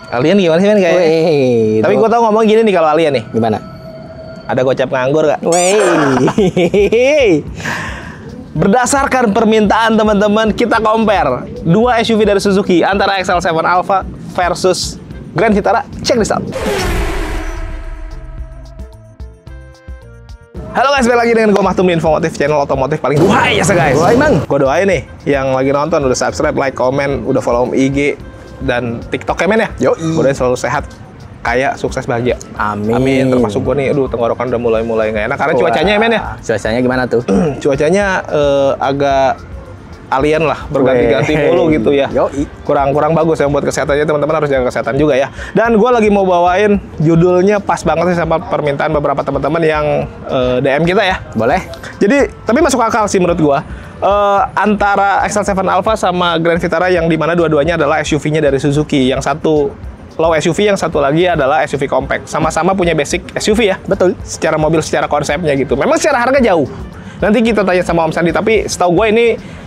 Alien gimana sih men kayaknya? Tapi gue tau ngomong gini nih kalau Alien nih. Gimana? Ada gocap nganggur gak? Wey. Berdasarkan permintaan teman-teman, kita compare dua SUV dari Suzuki antara XL7 Alpha versus Grand Vitara. Check this out. Halo guys, balik lagi dengan gue Mahtum di Infomotif, channel otomotif paling duhai ya guys. Duhai bang. Gue doain nih yang lagi nonton udah subscribe, like, komen, udah follow IG dan TikTok men ya. Yoi. Udah selalu sehat, kaya, sukses, bahagia. Amin. Amin. Termasuk gue nih, aduh tenggorokan udah mulai nggak enak karena cuacanya ya men ya. Cuacanya gimana tuh? Cuacanya agak alien lah, berganti-ganti mulu gitu ya. Yoi. Kurang bagus ya buat kesehatannya, teman-teman harus jaga kesehatan juga ya. Dan gue lagi mau bawain judulnya pas banget sih sama permintaan beberapa teman-teman yang DM kita ya. Boleh. Jadi tapi masuk akal sih menurut gue. Antara XL7 Alpha sama Grand Vitara yang dimana dua-duanya adalah SUV-nya dari Suzuki. Yang satu low SUV, yang satu lagi adalah SUV compact. Sama-sama punya basic SUV ya. Betul. Secara mobil, secara konsepnya gitu. Memang secara harga jauh. Nanti kita tanya sama Om Sandi, tapi setahu gue ini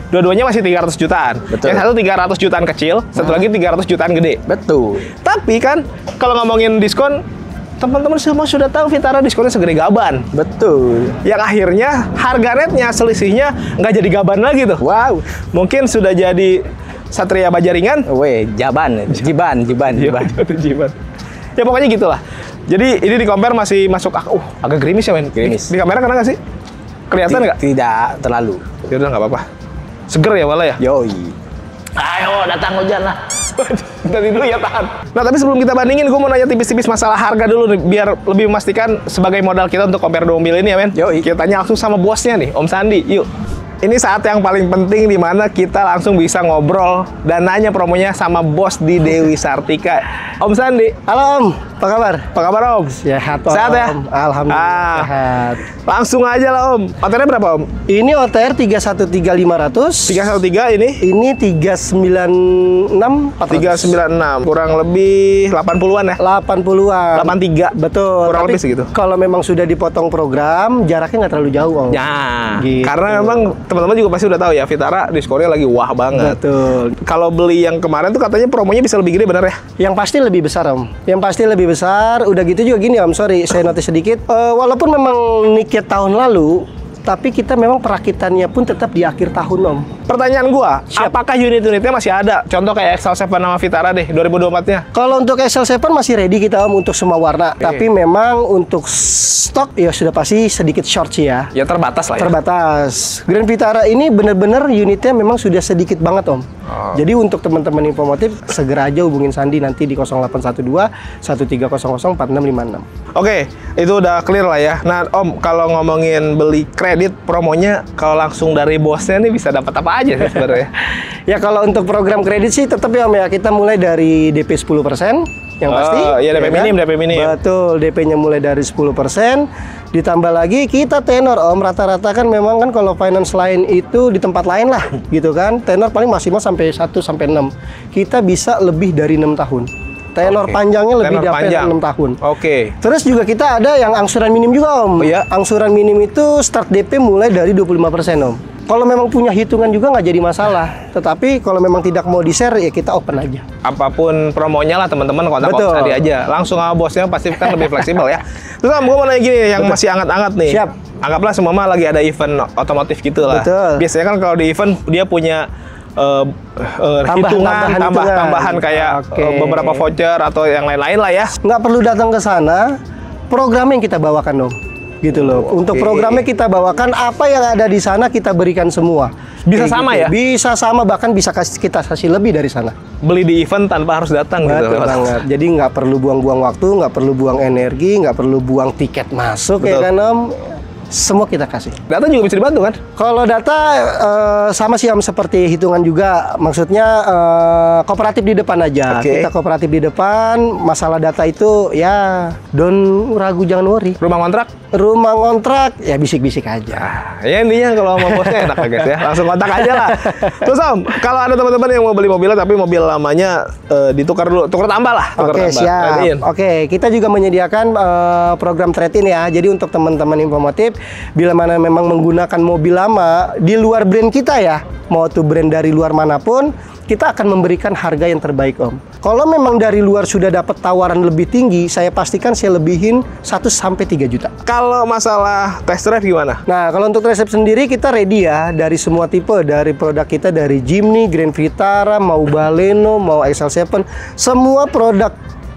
dua-duanya masih 300 jutaan. Betul. Yang satu 300 jutaan kecil, satu lagi 300 jutaan gede. Betul. Tapi kan kalau ngomongin diskon, teman-teman semua sudah tahu Vitara diskonnya segede gaban. Betul. Yang akhirnya harga netnya selisihnya nggak jadi gaban lagi tuh. Wow. Mungkin sudah jadi Satria Bajaringan. Weh, Jiban. Ya pokoknya gitulah. Jadi ini di compare masih masuk agak gerimis ya men. Gerimis. Di kamera kena nggak sih? Kelihatan nggak? Tidak terlalu. Ya udah nggak apa-apa. Seger ya malah ya. Yoi. Ayo datang hujan lah. Dari dulu ya tahan. Nah tapi sebelum kita bandingin, gue mau nanya tipis-tipis masalah harga dulu nih, biar lebih memastikan sebagai modal kita untuk compare dua mobil ini ya men. Yoi. Kita tanya langsung sama bosnya nih, Om Sandi. Yuk. Ini saat yang paling penting di mana kita langsung bisa ngobrol dan nanya promonya sama bos di Dewi Sartika. Om Sandi. Halo Om, apa kabar? Apa kabar Om? Sehat Om. Sehat ya? Alhamdulillah sehat. Langsung aja lah Om. OTR berapa Om? Ini OTR 313500. 313 ini? Ini 396 396. Kurang lebih 80-an ya? 80-an. 83. Betul. Kurang Tapi lebih segitu. kalau memang sudah dipotong program, jaraknya nggak terlalu jauh Om. Ya, Gitu. karena memang teman-teman juga pasti udah tahu ya, Vitara diskonnya lagi wah banget. Betul. Kalau beli yang kemarin tuh katanya promonya bisa lebih gede, benar ya? Yang pasti lebih besar Om. Yang pasti lebih besar. Udah gitu juga gini Om, sorry saya notice sedikit. Walaupun memang nikah tahun lalu, tapi kita memang perakitannya pun tetap di akhir tahun Om. Pertanyaan gua, Siap. apakah unit-unitnya masih ada? Contoh kayak XL7 sama Vitara deh, 2024-nya. Kalau untuk XL7 masih ready kita Om untuk semua warna. Tapi memang untuk stok ya sudah pasti sedikit short sih ya. Ya terbatas lah ya. Terbatas. Grand Vitara ini benar-benar unitnya memang sudah sedikit banget Om. Jadi untuk teman-teman Infomotif segera aja hubungin Sandi nanti di 0812 1300 4656. Oke, itu udah clear lah ya. Nah Om, kalau ngomongin beli kredit, promonya kalau langsung dari bosnya nih bisa dapat apa aja sih sebenarnya? Ya kalau untuk program kredit sih tetap ya Om ya, kita mulai dari DP 10% yang pasti. Iya DP minim, DP minim. Betul, DP-nya mulai dari 10%. Ditambah lagi kita tenor Om, rata-rata kan memang kan kalau finance lain itu di tempat lain lah gitu kan. Tenor paling maksimal sampai 1 sampai 6. Kita bisa lebih dari 6 tahun. Tenor panjangnya lebih dari 6 tahun. Oke. Terus juga kita ada yang angsuran minim juga Om. Oh, iya? Angsuran minim itu start DP mulai dari 25% Om. Kalau memang punya hitungan juga nggak jadi masalah. Tetapi kalau memang tidak mau di-share ya kita open aja. Apapun promonya lah teman-teman, kontak Om Betul. Sandi aja. Langsung sama bosnya pasti kan lebih fleksibel ya. Terus Om, gue mau nanya gini yang masih hangat-hangat nih. Siap. Anggaplah semua mah lagi ada event otomotif gitu lah. Betul. Biasanya kan kalau di event dia punya tambahan kayak beberapa voucher atau yang lain-lain lah ya. Nggak perlu datang ke sana, program yang kita bawakan Om. Gitu loh. Untuk programnya kita bawakan, apa yang ada di sana kita berikan semua. Bisa Kayak sama gitu. ya? Bisa sama, bahkan bisa kita kasih lebih dari sana. Beli di event tanpa harus datang gitu. Betul banget. Jadi nggak perlu buang-buang waktu, nggak perlu buang energi, nggak perlu buang tiket masuk. Betul. Ya kan Om. Semua kita kasih. Data juga bisa dibantu kan? Kalau data sama sih Om, seperti hitungan juga. Maksudnya kooperatif di depan aja. Oke. Kita kooperatif di depan. Masalah data itu ya don't ragu, jangan worry. Rumah kontrak? Rumah ngontrak ya bisik-bisik aja. Ya intinya kalau mau bosnya enak ya guys ya. Langsung kontak aja lah. Terus Om, kalau ada teman-teman yang mau beli mobilnya tapi mobil lamanya ditukar dulu, tukar tambah lah. Tukar Oke, tambah. siap. Trade-in. Oke, kita juga menyediakan program trade-in ya. Jadi untuk teman-teman Infomotif bila mana memang menggunakan mobil lama di luar brand kita ya, mau tuh brand dari luar manapun, kita akan memberikan harga yang terbaik Om. Kalau memang dari luar sudah dapat tawaran lebih tinggi, saya pastikan saya lebihin 1-3 juta. Kalau masalah test drive gimana? Nah, kalau untuk test drive sendiri kita ready ya, dari semua tipe, dari produk kita dari Jimny, Grand Vitara, mau Baleno, mau XL7, semua produk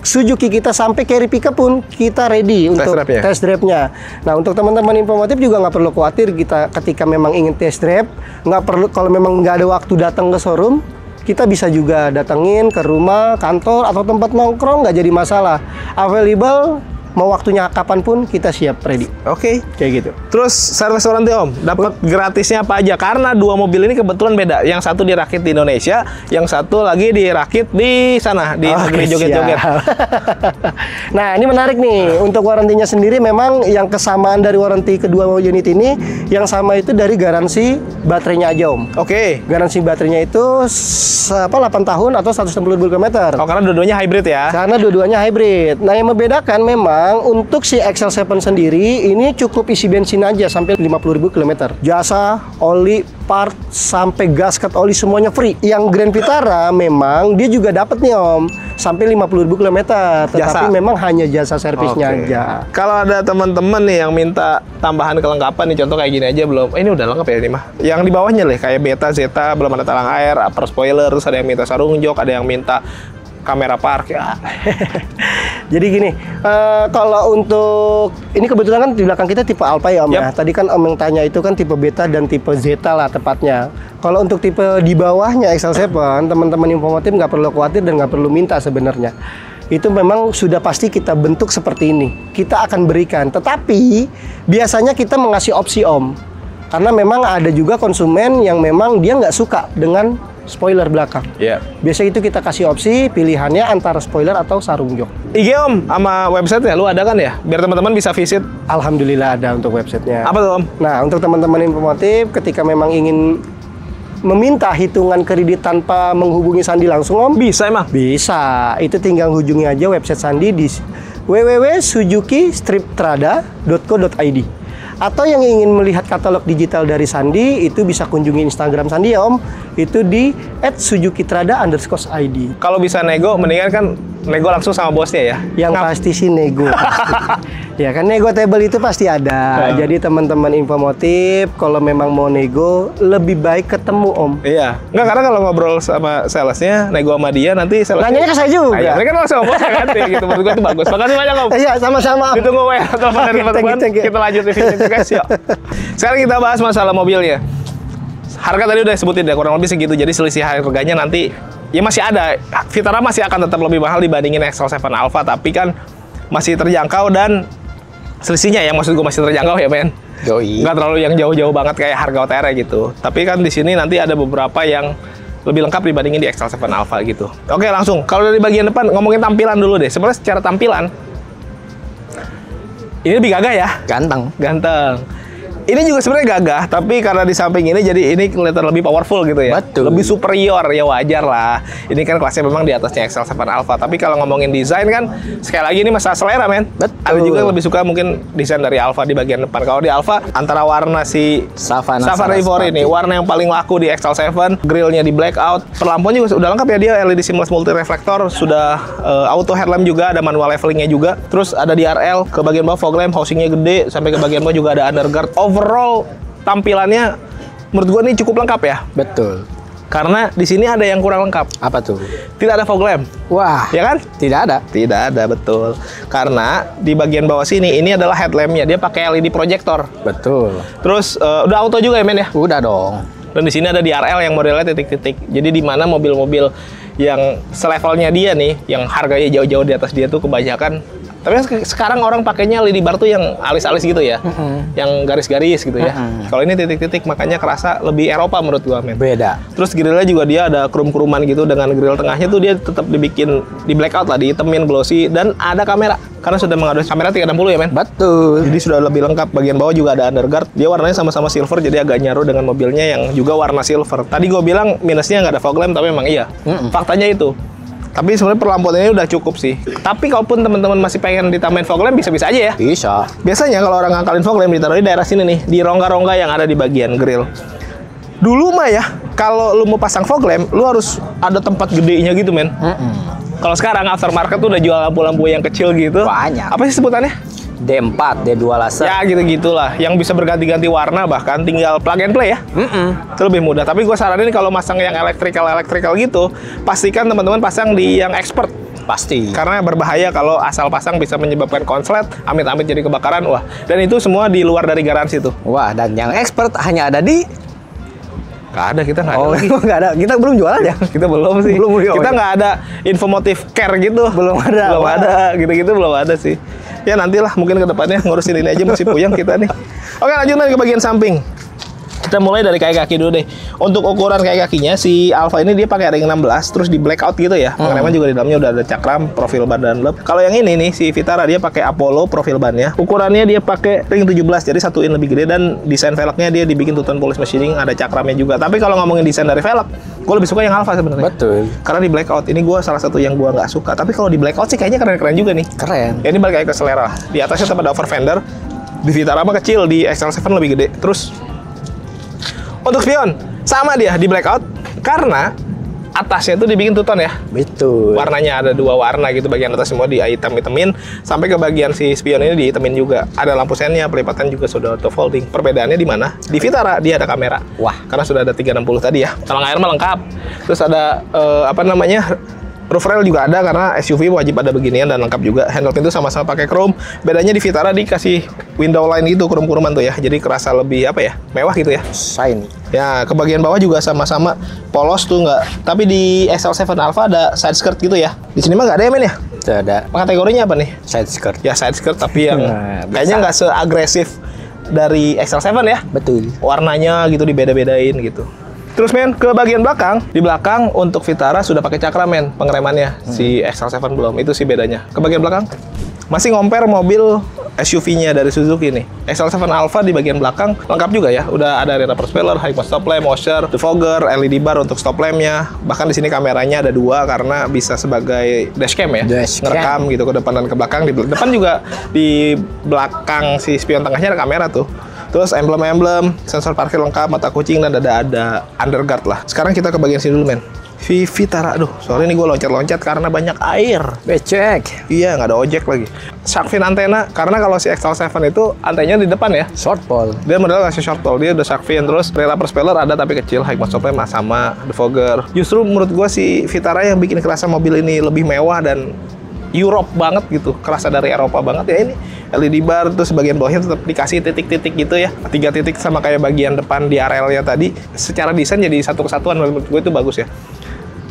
Suzuki kita sampai carry pickup pun kita ready untuk test drive-nya. Nah, untuk teman-teman Infomotif juga nggak perlu khawatir kita ketika memang ingin test drive, nggak perlu kalau memang nggak ada waktu datang ke showroom, kita bisa juga datengin ke rumah, kantor, atau tempat nongkrong, nggak jadi masalah. Available, mau waktunya kapanpun kita siap ready. Oke. Kayak gitu. Terus service warranty Om, dapat gratisnya apa aja? Karena dua mobil ini kebetulan beda. Yang satu dirakit di Indonesia, yang satu lagi dirakit di sana, di negeri joget-joget. Nah, ini menarik nih. Untuk warantinya sendiri memang yang kesamaan dari waranti kedua unit ini, yang sama itu dari garansi baterainya aja Om. Oke. Garansi baterainya itu 8 tahun atau 160.000 km. Oh, karena dua-duanya hybrid ya? Karena dua-duanya hybrid. Nah, yang membedakan memang untuk si XL7 sendiri ini cukup isi bensin aja sampai 50.000 km. Jasa, oli, part, sampai gasket oli semuanya free. Yang Grand Vitara memang dia juga dapat nih Om, sampai 50.000 km. Tetapi memang hanya jasa servisnya aja. Kalau ada teman-teman nih yang minta tambahan kelengkapan nih, contoh kayak gini aja belum. Ini udah lengkap ya ini mah. Yang di bawahnya nih kayak Beta, Zeta, belum ada talang air, upper spoiler, terus ada yang minta sarung jok, ada yang minta kamera park ya. Jadi gini, kalau untuk ini kebetulan kan di belakang kita tipe Alfa ya Om ya. Tadi kan Om yang tanya itu kan tipe Beta dan tipe Zeta lah tepatnya. Kalau untuk tipe di bawahnya XL7, teman-teman Infomotif nggak perlu khawatir dan nggak perlu minta sebenarnya. Itu memang sudah pasti kita bentuk seperti ini. Kita akan berikan, tetapi biasanya kita mengasih opsi Om. Karena memang ada juga konsumen yang memang dia nggak suka dengan spoiler belakang. Biasa itu kita kasih opsi pilihannya antara spoiler atau sarung jok. IG Om sama website ya, lu ada kan ya? Biar teman-teman bisa visit. Alhamdulillah ada untuk websitenya. Apa tuh Om? Nah, untuk teman-teman Infomotif ketika memang ingin meminta hitungan kredit tanpa menghubungi Sandi langsung Om, bisa emang? Bisa. Itu tinggal hubungi aja website Sandi di www.suzuki-trada.co.id. Atau yang ingin melihat katalog digital dari Sandi, itu bisa kunjungi Instagram Sandi ya Om. Itu di @suzukitrada_id. Kalau bisa nego, mendingan kan nego langsung sama bosnya ya? Yang pasti sih nego. Ya kan, nego table itu pasti ada. Jadi teman-teman Infomotif, kalau memang mau nego, lebih baik ketemu Om. Iya. Enggak, karena kalau ngobrol sama salesnya, nego sama dia, nanti salesnya nanyanya ke saya juga. Nah, mereka langsung sama bosnya kan? Ya, gitu, menurut gue itu bagus. Makasih banyak Om. Iya, sama-sama. Ditunggu ya, telepon dari teman-teman. Kita lanjut di sini guys, yuk. Sekarang kita bahas masalah mobilnya. Harga tadi udah sebutin ya, kurang lebih segitu. Jadi selisih harganya nanti ya masih ada. Vitara masih akan tetap lebih mahal dibandingin XL7 Alfa, tapi kan masih terjangkau dan selisihnya yang maksud gue masih terjangkau ya men. Nggak terlalu yang jauh-jauh banget kayak harga OTR gitu. Tapi kan di sini nanti ada beberapa yang lebih lengkap dibandingin di XL7 Alfa gitu. Oke, langsung. Kalau dari bagian depan ngomongin tampilan dulu deh. Sebenarnya secara tampilan ini lebih gagah ya. Ganteng. Ini juga sebenarnya gagah, tapi karena di samping ini jadi ini kelihatan lebih powerful gitu ya. Betul. Lebih superior, ya wajar lah. Ini kan kelasnya memang di atasnya XL7 Alfa. Tapi kalau ngomongin desain kan, sekali lagi ini masalah selera men. Betul. Ada juga yang lebih suka mungkin desain dari Alfa di bagian depan. Kalau di Alfa, antara warna si Savana Evory ini, warna yang paling laku di XL7, grillnya di blackout, perlampuan juga udah lengkap ya, dia LED seamless multi reflektor, sudah auto headlamp juga, ada manual levelingnya juga. Terus ada DRL, ke bagian bawah fog lamp, housingnya gede, sampai ke bagian bawah juga ada underguard. Overall tampilannya menurut gue ini cukup lengkap ya. Betul. Karena di sini ada yang kurang lengkap. Apa tuh? Tidak ada fog lamp. Wah, ya kan? Tidak ada. Tidak ada, betul. Karena di bagian bawah sini ini adalah headlampnya. Dia pakai LED projector. Betul. Terus udah auto juga ya men ya? Udah dong. Dan di sini ada DRL yang modelnya titik-titik. Jadi di mana mobil-mobil yang selevelnya dia nih, yang harganya jauh-jauh di atas dia tuh kebanyakan. Tapi sekarang orang pakainya LED bar tuh yang alis-alis gitu ya, yang garis-garis gitu ya. Kalau ini titik-titik, makanya kerasa lebih Eropa menurut gua men. Beda. Terus grillnya juga dia ada krum-kruman gitu, dengan grill tengahnya tuh dia tetap dibikin di blackout lah, dihitemin glossy, dan ada kamera. Karena sudah mengadopsi kamera 360 ya men. Betul. Jadi sudah lebih lengkap. Bagian bawah juga ada underguard. Dia warnanya sama-sama silver, jadi agak nyaru dengan mobilnya yang juga warna silver. Tadi gue bilang minusnya nggak ada fog lamp, tapi memang iya. Faktanya itu. Tapi sebenarnya perlampuan ini udah cukup sih. Tapi kalaupun teman-teman masih pengen ditambahin fog lamp, bisa-bisa aja ya. Bisa. Biasanya kalau orang ngakalin fog lamp ditaruh di daerah sini nih, di rongga-rongga yang ada di bagian grill. Dulu mah ya, kalau lu mau pasang fog lamp, lu harus ada tempat gedenya gitu, men. Kalau sekarang aftermarket tuh udah jual lampu-lampu yang kecil gitu. Banyak. Apa sih sebutannya? D4, D2 laser. Ya gitu-gitulah, yang bisa berganti-ganti warna, bahkan tinggal plug and play ya. Itu lebih mudah. Tapi gue saranin kalau masang yang electrical gitu, pastikan teman-teman pasang di yang expert. Pasti. Karena berbahaya kalau asal pasang bisa menyebabkan konslet, amit-amit jadi kebakaran. Wah, dan itu semua di luar dari garansi tuh. Wah, dan yang expert hanya ada di... Nggak ada, kita nggak ada. Oh, lagi. nggak ada. Kita belum jualan ya? Kita belum sih. Belum, kita nggak ada infomotif care gitu. Belum ada. Belum ada. Gitu-gitu belum ada sih. Ya nantilah mungkin ke depannya ngurusin ini aja, masih puyeng kita nih. Oke, lanjut ke bagian samping. Kita mulai dari kaki kaki dulu deh. Untuk ukuran kaki kakinya, si Alfa ini dia pakai ring 16 terus di blackout gitu ya. Pengereman juga di dalamnya udah ada cakram, profil ban dan lep. Kalau yang ini nih si Vitara dia pakai Apollo profil bannya. Ukurannya dia pakai ring 17, jadi 1 in lebih gede, dan desain velgnya dia dibikin two-tone polish machining, ada cakramnya juga. Tapi kalau ngomongin desain dari velg, gue lebih suka yang Alfa sebenarnya. Betul. Karena di blackout ini gue salah satu yang gue nggak suka. Tapi kalau di blackout sih kayaknya keren-keren juga nih. Keren. Ya, ini balik lagi ke selera. Di atasnya tetap ada over fender. Di Vitara mah kecil, di XL7 lebih gede. Terus untuk spion sama dia di blackout karena atasnya itu dibikin two-tone ya. Betul. Warnanya ada 2 warna gitu, bagian atas semua di hitam-hitamin, sampai ke bagian si spion ini dihitamin juga. Ada lampu sennya, pelipatan juga sudah auto folding. Perbedaannya di mana? Di Vitara dia ada kamera. Wah, Karena sudah ada 360 tadi ya. Talang air mah lengkap. Terus ada roof rail juga ada, karena SUV wajib ada beginian, dan lengkap juga. Handle pintu sama-sama pakai chrome. Bedanya di Vitara dikasih window line gitu, kurum-kuruman tuh ya. Jadi kerasa lebih mewah gitu ya. shiny. Ya, ke bagian bawah juga sama-sama polos tuh nggak. Tapi di XL7 Alfa ada side skirt gitu ya. Di sini mah nggak ada ya, men ya? Itu ada Kategorinya apa nih? side skirt. Ya side skirt, tapi yang Nah, kayaknya nggak seagresif dari XL7 ya. Betul. Warnanya gitu dibeda-bedain gitu. Terus men, ke bagian belakang, di belakang untuk Vitara sudah pakai cakram men, pengeremannya. Si XL7 belum, itu sih bedanya. Ke bagian belakang, masih ngomper mobil SUV-nya dari Suzuki nih. XL7 Alfa di bagian belakang lengkap juga ya. Udah ada rear upper spoiler, high stop lamp, washer, defogger, LED bar untuk stop lamp-nya. Bahkan di sini kameranya ada 2 karena bisa sebagai dashcam ya. Dashcam. Ngerekam gitu ke depan dan ke belakang. Di depan juga, di belakang si spion tengahnya ada kamera tuh. Terus emblem-emblem, sensor parkir lengkap, mata kucing, dan ada underguard lah. Sekarang kita ke bagian sini dulu men. Vitara, aduh, sorry nih gue loncat-loncat karena banyak air. Becek. Iya, nggak ada ojek lagi. Shark fin antena, karena kalau si XL7 itu antenya di depan ya. Short pole. Dia model ngasih short pole, dia udah shark fin. Terus rear upper spoiler ada tapi kecil, high stop lamp sama, defogger. Justru menurut gue si Vitara yang bikin kerasa mobil ini lebih mewah dan Europe banget gitu, kerasa dari Eropa banget ya. Ini LED bar, terus bagian bawahnya tetap dikasih titik-titik gitu ya, 3 titik sama kayak bagian depan di RL-nya tadi. Secara desain jadi satu kesatuan, menurut gue itu bagus ya.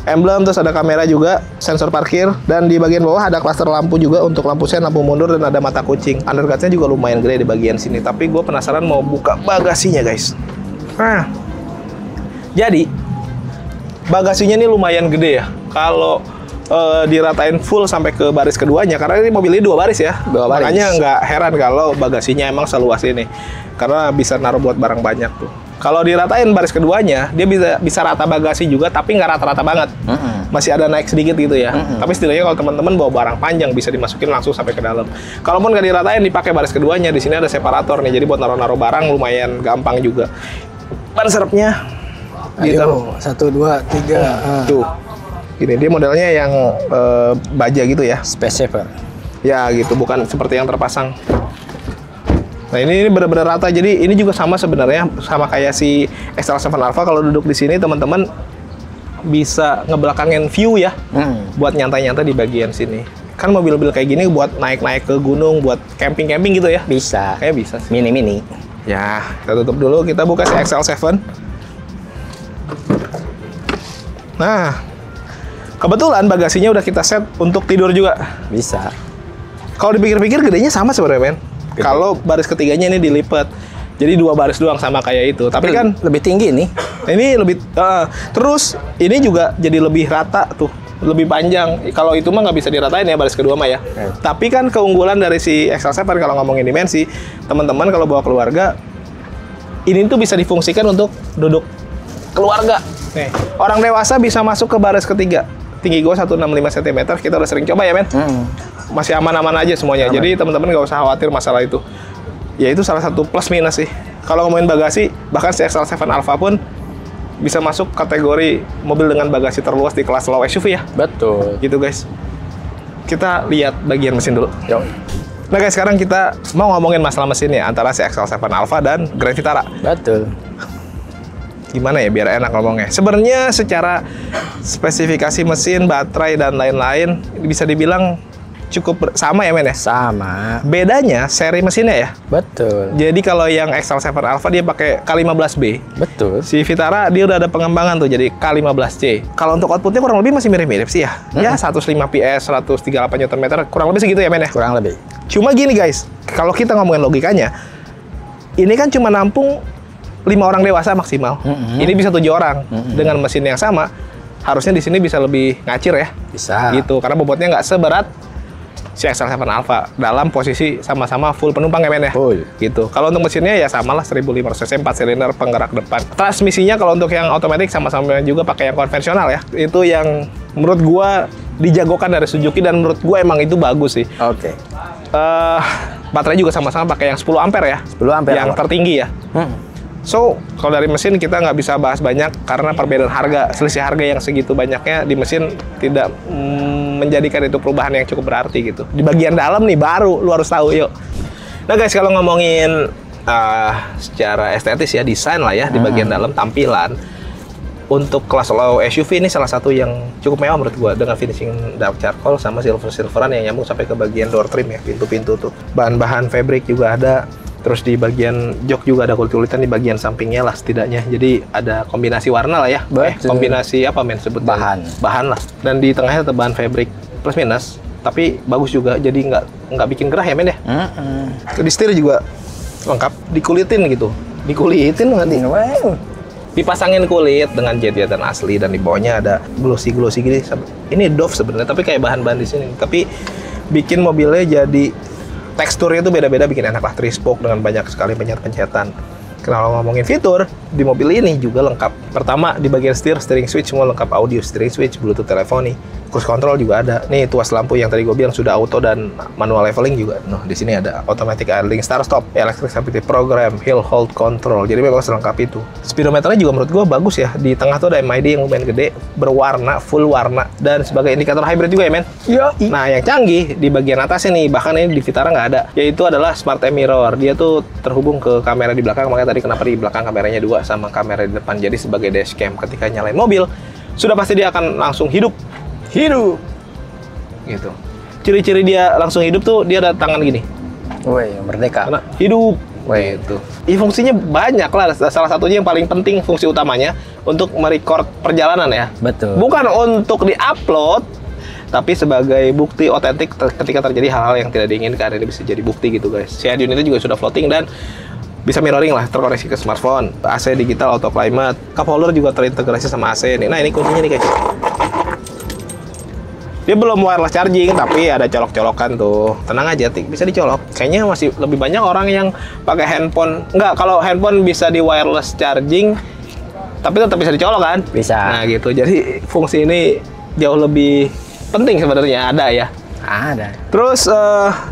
Emblem, terus ada kamera juga, sensor parkir, dan di bagian bawah ada klaster lampu juga untuk lampu sen, lampu mundur, dan ada mata kucing. Underguard-nya juga lumayan gede di bagian sini, tapi gue penasaran mau buka bagasinya guys. Nah, jadi bagasinya ini lumayan gede ya. Kalau diratain full sampai ke baris keduanya, karena ini mobil ini 2 baris ya. 2 baris. Makanya nggak heran kalau bagasinya emang seluas ini, karena bisa naruh buat barang banyak tuh. Kalau diratain baris keduanya, dia bisa rata bagasi juga, tapi nggak rata-rata banget. Masih ada naik sedikit gitu ya. Tapi setidaknya kalau teman-teman bawa barang panjang bisa dimasukin langsung sampai ke dalam. Kalaupun nggak diratain, dipakai baris keduanya, di sini ada separator nih, jadi buat naruh-naruh barang lumayan gampang juga. Ban serepnya Ayo, 1, 2, 3. tuh. Gini, dia modelnya yang baja gitu ya. Space saver. Ya gitu, bukan seperti yang terpasang. Nah ini benar-benar rata, jadi ini juga sama sebenarnya, sama kayak si XL7 Alfa. Kalau duduk di sini teman-teman bisa ngebelakangin view ya, buat nyantai-nyantai di bagian sini. Kan mobil-mobil kayak gini buat naik-naik ke gunung, buat camping-camping gitu ya. Bisa. Kayak bisa sih. Mini-mini. Ya, kita tutup dulu, kita buka si XL7. Nah, kebetulan bagasinya udah kita set untuk tidur juga. Bisa. Kalau dipikir-pikir gedenya sama sebenarnya men. Kalau baris ketiganya ini dilipat, jadi 2 baris doang sama kayak itu. Tapi kan lebih tinggi nih. ini lebih terus ini juga jadi lebih rata tuh, lebih panjang. Kalau itu mah nggak bisa diratain ya baris kedua mah ya. Tapi kan keunggulan dari si XL7 kalau ngomongin dimensi, teman-teman kalau bawa keluarga, ini tuh bisa difungsikan untuk duduk keluarga. Nih, orang dewasa bisa masuk ke baris ketiga. tinggi gue 165 cm, kita udah sering coba ya men. Masih aman-aman aja semuanya. Jadi teman-teman nggak usah khawatir masalah itu. Ya itu salah satu plus minus sih. Kalau ngomongin bagasi, bahkan si XL7 Alpha pun bisa masuk kategori mobil dengan bagasi terluas di kelas low SUV ya. Betul. Gitu guys. Kita lihat bagian mesin dulu. Yo. Nah guys, sekarang kita mau ngomongin masalah mesinnya antara si XL7 Alpha dan Grand Vitara. Betul. Gimana ya biar enak ngomongnya. Sebenarnya secara spesifikasi mesin, baterai dan lain-lain bisa dibilang cukup sama ya men ya. Sama. Bedanya seri mesinnya ya. Betul. Jadi kalau yang XL7 Alpha dia pakai K15B. Betul. Si Vitara dia udah ada pengembangan tuh jadi K15C. Kalau untuk outputnya kurang lebih masih mirip-mirip sih ya. Ya 105 PS, 138 Nm, kurang lebih segitu ya men ya. Kurang lebih. Cuma gini guys, kalau kita ngomongin logikanya, ini kan cuma nampung 5 orang dewasa maksimal. Ini bisa 7 orang dengan mesin yang sama. Harusnya di sini bisa lebih ngacir ya. Bisa. Gitu, karena bobotnya nggak seberat si XL7 Alpha dalam posisi sama-sama full penumpang ya men ya. Full. Gitu. Kalau untuk mesinnya ya samalah 1500 cc 4 silinder penggerak depan. Transmisinya kalau untuk yang otomatis sama-sama juga pakai yang konvensional ya. Itu yang menurut gua dijagokan dari Suzuki dan menurut gua emang itu bagus sih. Oke. Baterai juga sama-sama pakai yang 10 ampere ya. 10 ampere yang awal. tertinggi ya. So, kalau dari mesin kita nggak bisa bahas banyak karena perbedaan harga, selisih harga yang segitu banyaknya di mesin tidak menjadikan itu perubahan yang cukup berarti gitu. Di bagian dalam nih baru lu harus tahu yuk. Nah guys, kalau ngomongin secara estetis ya, desain lah ya di bagian dalam tampilan. Untuk kelas low SUV ini salah satu yang cukup mewah menurut gua dengan finishing dark charcoal sama silveran yang nyambung sampai ke bagian door trim ya, pintu-pintu tuh. Bahan-bahan fabric juga ada. Terus di bagian jok juga ada kulit-kulitan di bagian sampingnya lah setidaknya. Jadi ada kombinasi warna lah ya. Kombinasi apa men sebut bahan lah. Dan di tengahnya tetap bahan fabric plus minus. Tapi bagus juga. Jadi nggak bikin gerah ya men ya. Di setir juga lengkap. Dikulitin gitu. Dikulitin nanti. Wow. Dipasangin kulit dengan jet-jetan asli dan di bawahnya ada glossy-glossy gini. Ini doff sebenarnya tapi kayak bahan-bahan di sini. Tapi bikin mobilnya jadi teksturnya tuh beda-beda, bikin enak lah. 3-spoke dengan banyak sekali pencet-pencetan. Kalau ngomongin fitur, di mobil ini juga lengkap. Pertama, di bagian setir, steering switch semua lengkap audio, steering switch, bluetooth teleponi, cruise control juga ada. Nih tuas lampu yang tadi gue bilang sudah auto dan manual leveling juga. Nah, di sini ada automatic idling start stop, electric stability program, hill hold control. Jadi memang selengkap itu. Speedometernya juga menurut gue bagus ya. Di tengah tuh ada MID yang lumayan gede, berwarna, full warna, dan sebagai indikator hybrid juga ya men. Nah, yang canggih di bagian atasnya nih, bahkan ini di Vitara nggak ada, yaitu adalah smart mirror. Dia tuh terhubung ke kamera di belakang, makanya tadi kenapa di belakang kameranya 2 sama kamera di depan. Jadi sebagai dashcam ketika nyalain mobil, sudah pasti dia akan langsung hidup gitu. Ciri-ciri dia langsung hidup tuh dia ada tangan gini. Woi, merdeka. Karena hidup. Gitu. Fungsinya banyak lah. Salah satunya yang paling penting, fungsi utamanya untuk merecord perjalanan ya. Betul. Bukan untuk diupload, tapi sebagai bukti otentik ketika terjadi hal-hal yang tidak diinginkan. Ini bisa jadi bukti gitu guys. Si Adion itu juga sudah floating dan bisa mirroring lah, terkoneksi ke smartphone. AC digital auto climate, cup holder juga terintegrasi sama AC nih. Nah ini kuncinya nih guys. Dia belum wireless charging, tapi ada colok-colokan tuh. Tenang aja, bisa dicolok. Kayaknya masih lebih banyak orang yang pakai handphone. Enggak, kalau handphone bisa di wireless charging, tapi tetap bisa dicolok kan? Bisa. Nah gitu, jadi fungsi ini jauh lebih penting sebenarnya ada ya. Ada. Terus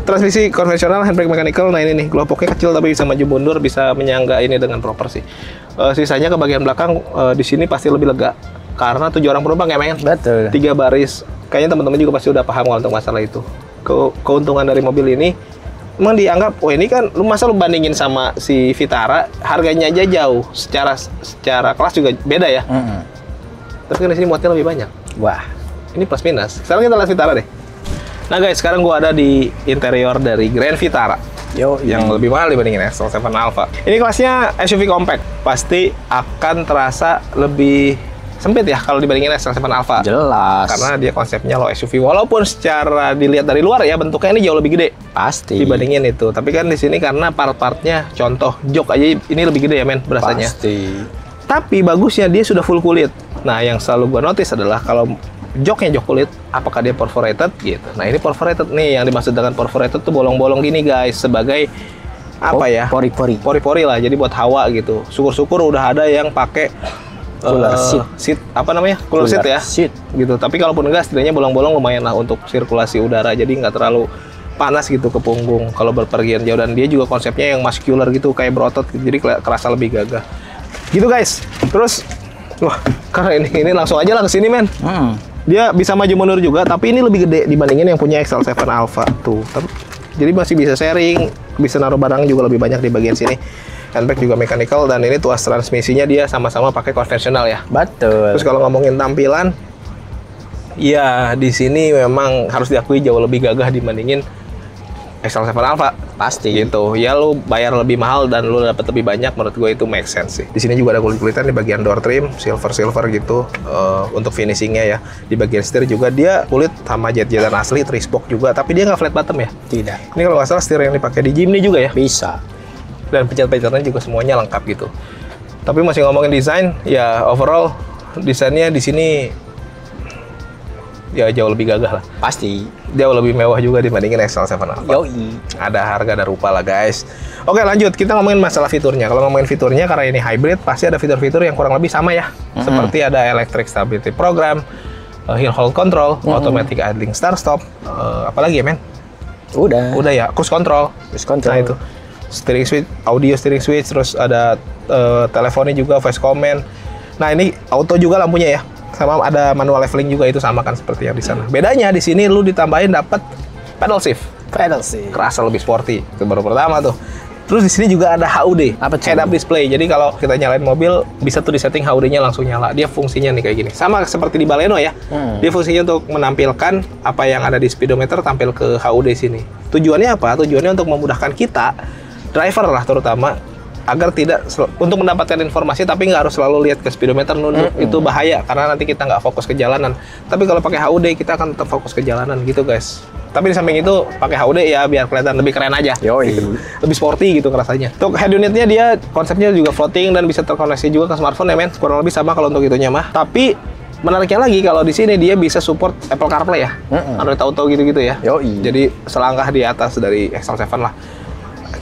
transmisi konvensional, handbrake mechanical. Nah ini nih, glowpoknya kecil tapi bisa maju mundur, bisa menyangga ini dengan proper sih. Sisanya ke bagian belakang di sini pasti lebih lega karena 7 orang penumpang ya men. Betul. 3 baris. Kayaknya teman-teman juga pasti udah paham kalau untuk masalah itu. Keuntungan dari mobil ini emang dianggap, oh ini kan lu masa lu bandingin sama si Vitara, harganya aja jauh. Secara kelas juga beda ya. Tapi kan di sini muatnya lebih banyak. Wah, ini plus minus. Sekarang kita lihat Vitara deh. Nah guys, sekarang gua ada di interior dari Grand Vitara. Yang lebih mahal dibandingin XL7 Alpha. Ini kelasnya SUV compact. Pasti akan terasa lebih sempit ya kalau dibandingin XL7 Alpha. jelas. Karena dia konsepnya low SUV. Walaupun secara dilihat dari luar ya bentuknya ini jauh lebih gede Pasti. dibandingin itu. Tapi kan di sini karena part-partnya, contoh jok aja ini lebih gede ya men berasanya. Pasti. Tapi bagusnya dia sudah full kulit. Nah yang selalu gua notice adalah kalau joknya jok kulit, apakah dia perforated gitu. Nah ini perforated nih, yang dimaksud dengan perforated tuh bolong-bolong gini guys, sebagai apa ya? Pori-pori. Pori-pori lah, jadi buat hawa gitu. Syukur-syukur udah ada yang pakai Cooler seat apa namanya? Cooler seat ya. Seat. Gitu. Tapi kalaupun enggak setidaknya bolong-bolong lumayan lah untuk sirkulasi udara, jadi nggak terlalu panas gitu ke punggung kalau berpergian jauh. Dan dia juga konsepnya yang muscular gitu, kayak berotot gitu, jadi kerasa lebih gagah. Gitu guys. Terus wah, karena ini langsung aja lah ke sini men. Dia bisa maju mundur juga, tapi ini lebih gede dibandingin yang punya XL7 Alpha tuh. Jadi masih bisa sharing, bisa naruh barang juga lebih banyak di bagian sini. Handbrake juga mechanical, dan ini tuas transmisinya dia sama-sama pakai konvensional ya. Betul. Terus kalau ngomongin tampilan, ya di sini memang harus diakui jauh lebih gagah dibandingin XL7 Alpha. Pasti. Gitu. Ya lu bayar lebih mahal dan lu dapat lebih banyak, menurut gue itu make sense sih. Di sini juga ada kulit-kulitan di bagian door trim, silver gitu untuk finishingnya ya. Di bagian setir juga dia kulit sama jet-jetan asli, 3-spoke juga, tapi dia nggak flat bottom ya. Tidak. Ini kalau nggak salah setir yang dipakai di Jimny juga ya. Bisa. Dan pencet-pencetannya juga semuanya lengkap gitu. Tapi masih ngomongin desain, ya overall desainnya di sini ya jauh lebih gagah lah. Pasti. Jauh lebih mewah juga dibandingin XL7 Alpha. Yoi. Ada harga, ada rupa lah guys. Oke lanjut, kita ngomongin masalah fiturnya. Kalau ngomongin fiturnya, karena ini hybrid, pasti ada fitur-fitur yang kurang lebih sama ya. Seperti ada electric stability program, hill hold control, automatic idling start stop, apalagi ya men? Udah ya, cruise control. Nah itu, steering switch, audio steering switch, terus ada teleponnya juga, voice command. Nah ini auto juga lampunya ya. Sama ada manual leveling juga, itu sama kan seperti yang di sana. Bedanya di sini lu ditambahin dapat pedal shift. Kerasa lebih sporty. Itu baru pertama tuh. Terus di sini juga ada HUD, head up display. Jadi kalau kita nyalain mobil bisa tuh disetting HUD-nya langsung nyala. Dia fungsinya nih kayak gini. Sama seperti di Baleno ya. Dia fungsinya untuk menampilkan apa yang ada di speedometer tampil ke HUD sini. Tujuannya apa? Tujuannya untuk memudahkan kita, driver lah terutama, agar tidak untuk mendapatkan informasi tapi nggak harus selalu lihat ke speedometer nunduk. Itu bahaya karena nanti kita nggak fokus ke jalanan. Tapi kalau pakai HUD kita akan tetap fokus ke jalanan gitu guys. Tapi di samping itu pakai HUD ya biar kelihatan lebih keren aja. Gitu. Lebih sporty gitu rasanya. Untuk head unitnya dia konsepnya juga floating dan bisa terkoneksi juga ke smartphone ya men. Kurang lebih sama kalau untuk itunya mah. Tapi menariknya lagi kalau di sini dia bisa support Apple CarPlay ya. Android Auto gitu-gitu ya. Jadi selangkah di atas dari XL7 lah.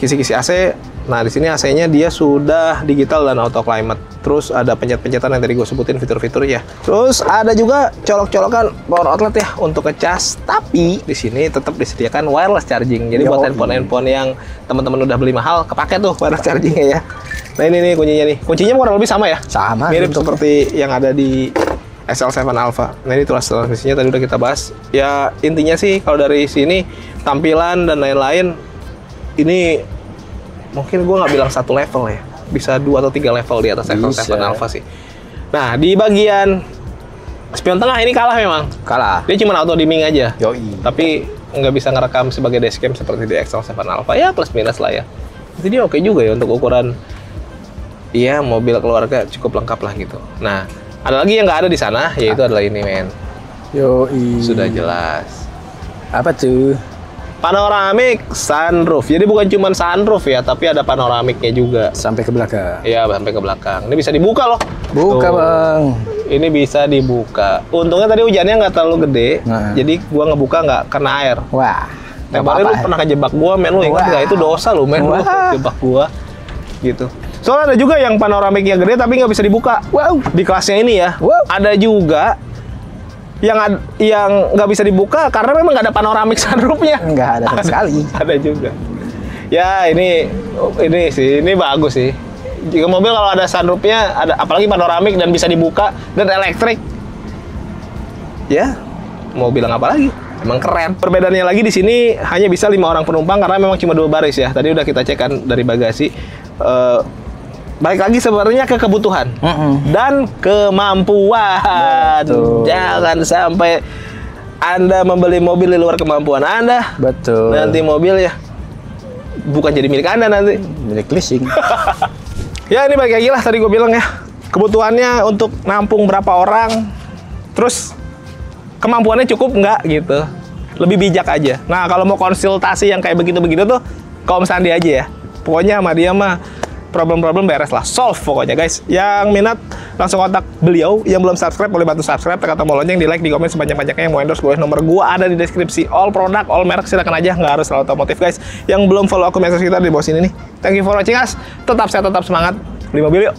Kisi-kisi AC. Nah, di sini AC-nya dia sudah digital dan auto climate. Terus ada pencet-pencetan yang tadi gue sebutin fitur-fiturnya. Terus ada juga colok-colokan power outlet ya untuk ngecas. Tapi di sini tetap disediakan wireless charging. Jadi buat handphone-handphone yang teman-teman udah beli mahal, kepake tuh wireless chargingnya ya. Nah, ini nih kuncinya nih. Kuncinya kurang lebih sama ya. Sama. Mirip seperti yang ada di XL7 Alpha. Nah, ini tuas transmisinya tadi udah kita bahas. Ya, intinya sih kalau dari sini tampilan dan lain-lain ini mungkin gue nggak bilang satu level ya, bisa 2 atau 3 level di atas XL7 Alpha sih. Nah di bagian spion tengah ini kalah memang. Dia cuma auto dimming aja. Tapi nggak bisa ngerekam sebagai dashcam seperti di XL7 Alpha ya, plus minus lah ya. Jadi dia oke juga ya untuk ukuran. Iya mobil keluarga cukup lengkap lah gitu. Nah ada lagi yang nggak ada di sana, yaitu adalah ini men. Sudah jelas. Apa tuh? Panoramic sunroof. Jadi bukan cuma sunroof ya, tapi ada panoramiknya juga. Sampai ke belakang. Iya, sampai ke belakang. Ini bisa dibuka loh. Buka tuh, Bang. Ini bisa dibuka. Untungnya tadi hujannya nggak terlalu gede, jadi gua ngebuka nggak kena air. Wah. Kemarin lu pernah kejebak gua, men, lu ingat nggak? Itu dosa lu, men, lu kejebak gua. Gitu. Soalnya ada juga yang panoramiknya gede tapi nggak bisa dibuka. Di kelasnya ini ya. Ada juga yang nggak bisa dibuka karena memang nggak ada panoramik sunroofnya. Nggak ada sama sekali. Ada juga. Ya ini sih, ini bagus sih. Jika mobil kalau ada sunroofnya, ada apalagi panoramik dan bisa dibuka dan elektrik, ya mau bilang apa lagi? Emang keren. Perbedaannya lagi di sini hanya bisa 5 orang penumpang karena memang cuma 2 baris ya. Tadi udah kita cek kan dari bagasi. Baik lagi sebenarnya ke kebutuhan dan kemampuan. Jangan sampai Anda membeli mobil di luar kemampuan Anda. Nanti mobil ya bukan jadi milik Anda nanti. Milik leasing. Ya ini balik lagi lah tadi gue bilang ya. Kebutuhannya untuk nampung berapa orang. Terus kemampuannya cukup nggak gitu. Lebih bijak aja. Nah kalau mau konsultasi yang kayak begitu-begitu tuh ke Om Sandi aja ya. Pokoknya sama dia mah problem-problem beres lah, solve pokoknya guys. Yang minat langsung kontak beliau. Yang belum subscribe boleh bantu subscribe, tekan tombol lonceng, di like, di komen sebanyak-banyaknya. Yang mau endorse boleh, nomor gua ada di deskripsi. All produk, all merek silakan aja, nggak harus selalu otomotif guys. Yang belum follow akun medsos kita di bawah sini nih. Thank you for watching us. Tetap sehat, tetap semangat. Beli mobil yuk.